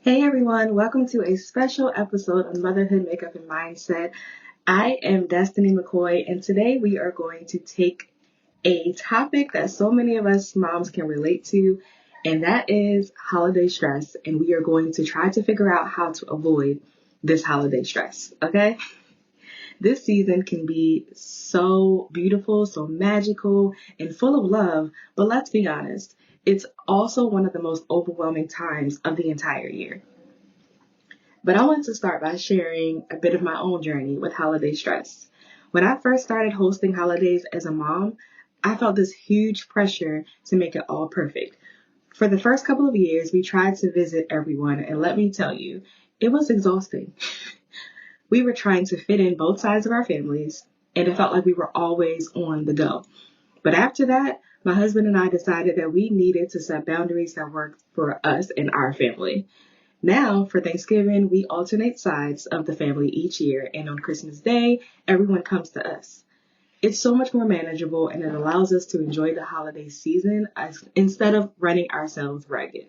Hey everyone, welcome to a special episode of Motherhood Makeup and Mindset. I am Destiny McKoy, and today we are going to take a topic that so many of us moms can relate to, and that is holiday stress. And we are going to try to figure out how to avoid this holiday stress, okay? This season can be so beautiful, so magical, and full of love, but let's be honest, it's also one of the most overwhelming times of the entire year. But I want to start by sharing a bit of my own journey with holiday stress. When I first started hosting holidays as a mom, I felt this huge pressure to make it all perfect. For the first couple of years, we tried to visit everyone, and let me tell you, it was exhausting. We were trying to fit in both sides of our families, and it felt like we were always on the go. But after that, my husband and I decided that we needed to set boundaries that worked for us and our family. Now, for Thanksgiving, we alternate sides of the family each year, and on Christmas Day, everyone comes to us. It's so much more manageable, and it allows us to enjoy the holiday season instead of running ourselves ragged.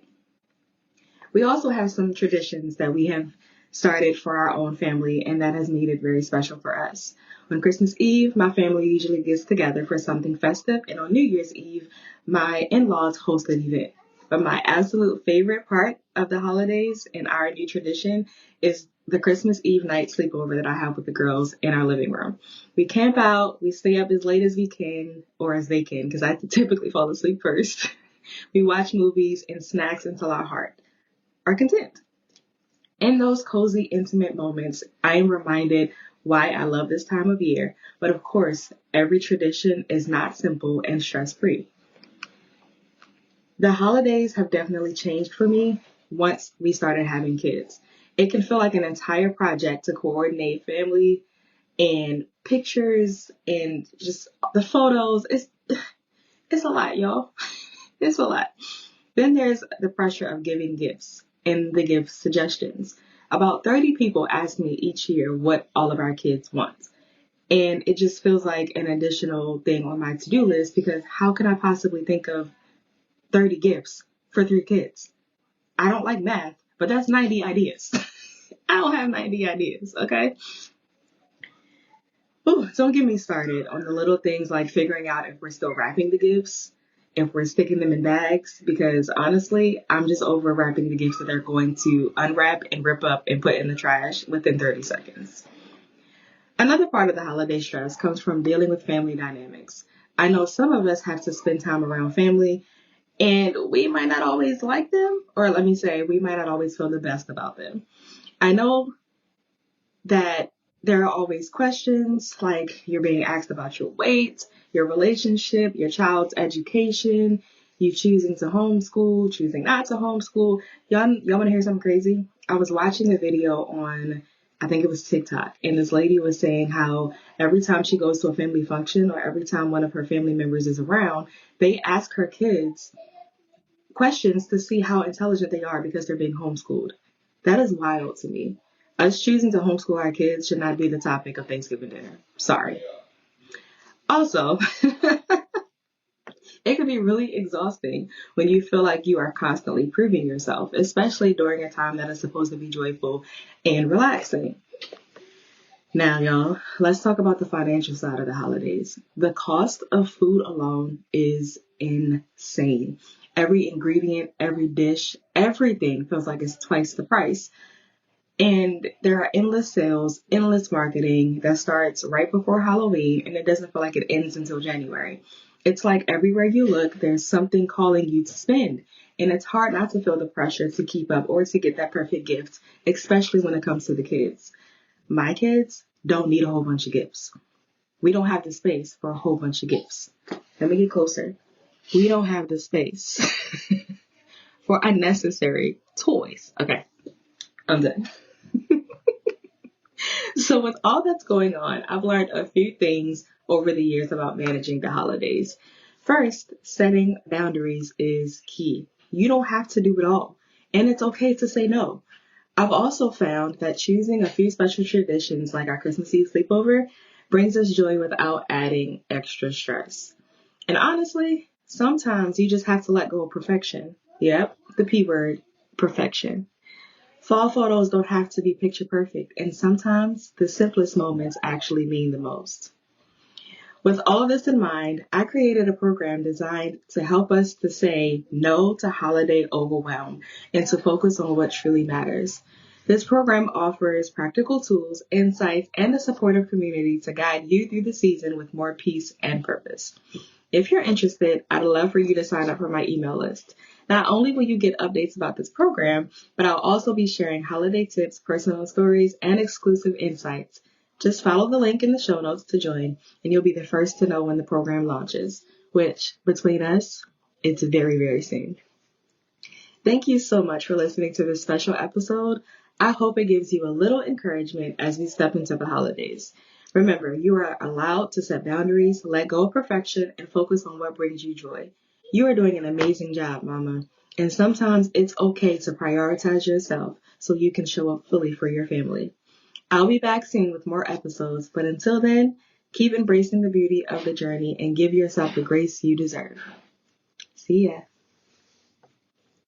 We also have some traditions that we have started for our own family, and that has made it very special for us. On Christmas Eve, my family usually gets together for something festive, and on New Year's Eve, my in-laws host an event. But my absolute favorite part of the holidays and our new tradition is the Christmas Eve night sleepover that I have with the girls in our living room. We camp out, we stay up as late as we can, or as they can, because I typically fall asleep first. We watch movies and snacks until our heart are content. In those cozy, intimate moments, I am reminded why I love this time of year. But of course, every tradition is not simple and stress free. The holidays have definitely changed for me once we started having kids. It can feel like an entire project to coordinate family and pictures and just the photos. It's a lot, y'all. It's a lot. Then there's the pressure of giving gifts and the gift suggestions. About 30 people ask me each year what all of our kids want. And it just feels like an additional thing on my to-do list because how can I possibly think of 30 gifts for 3 kids? I don't like math, but that's 90 ideas. I don't have 90 ideas, okay? Ooh, don't get me started on the little things like figuring out if we're still wrapping the gifts, if we're sticking them in bags, because honestly, I'm just over wrapping the gifts that they're going to unwrap and rip up and put in the trash within 30 seconds. Another part of the holiday stress comes from dealing with family dynamics. I know some of us have to spend time around family, and we might not always like them, or let me say, we might not always feel the best about them. I know that there are always questions like you're being asked about your weight, your relationship, your child's education, you choosing to homeschool, choosing not to homeschool. Y'all want to hear something crazy? I was watching a video on, I think it was TikTok, and this lady was saying how every time she goes to a family function or every time one of her family members is around, they ask her kids questions to see how intelligent they are because they're being homeschooled. That is wild to me. Us choosing to homeschool our kids should not be the topic of Thanksgiving dinner. Sorry. Also, it can be really exhausting when you feel like you are constantly proving yourself, especially during a time that is supposed to be joyful and relaxing. Now, y'all, let's talk about the financial side of the holidays. The cost of food alone is insane. Every ingredient, every dish, everything feels like it's twice the price. And there are endless sales, endless marketing that starts right before Halloween, and it doesn't feel like it ends until January. It's like everywhere you look, there's something calling you to spend. And it's hard not to feel the pressure to keep up or to get that perfect gift, especially when it comes to the kids. My kids don't need a whole bunch of gifts. We don't have the space for a whole bunch of gifts. Let me get closer. We don't have the space for unnecessary toys. Okay, I'm done. So with all that's going on, I've learned a few things over the years about managing the holidays. First, setting boundaries is key. You don't have to do it all, and it's okay to say no. I've also found that choosing a few special traditions like our Christmas Eve sleepover brings us joy without adding extra stress. And honestly, sometimes you just have to let go of perfection. Yep, the P word, perfection. Fall photos don't have to be picture perfect, and sometimes the simplest moments actually mean the most. With all this in mind, I created a program designed to help us to say no to holiday overwhelm and to focus on what truly matters. This program offers practical tools, insights, and a supportive community to guide you through the season with more peace and purpose. If you're interested, I'd love for you to sign up for my email list. Not only will you get updates about this program, but I'll also be sharing holiday tips, personal stories, and exclusive insights. Just follow the link in the show notes to join, and you'll be the first to know when the program launches, which, between us, it's very, very soon. Thank you so much for listening to this special episode. I hope it gives you a little encouragement as we step into the holidays. Remember, you are allowed to set boundaries, let go of perfection, and focus on what brings you joy. You are doing an amazing job, Mama. And sometimes it's okay to prioritize yourself so you can show up fully for your family. I'll be back soon with more episodes, but until then, keep embracing the beauty of the journey and give yourself the grace you deserve. See ya.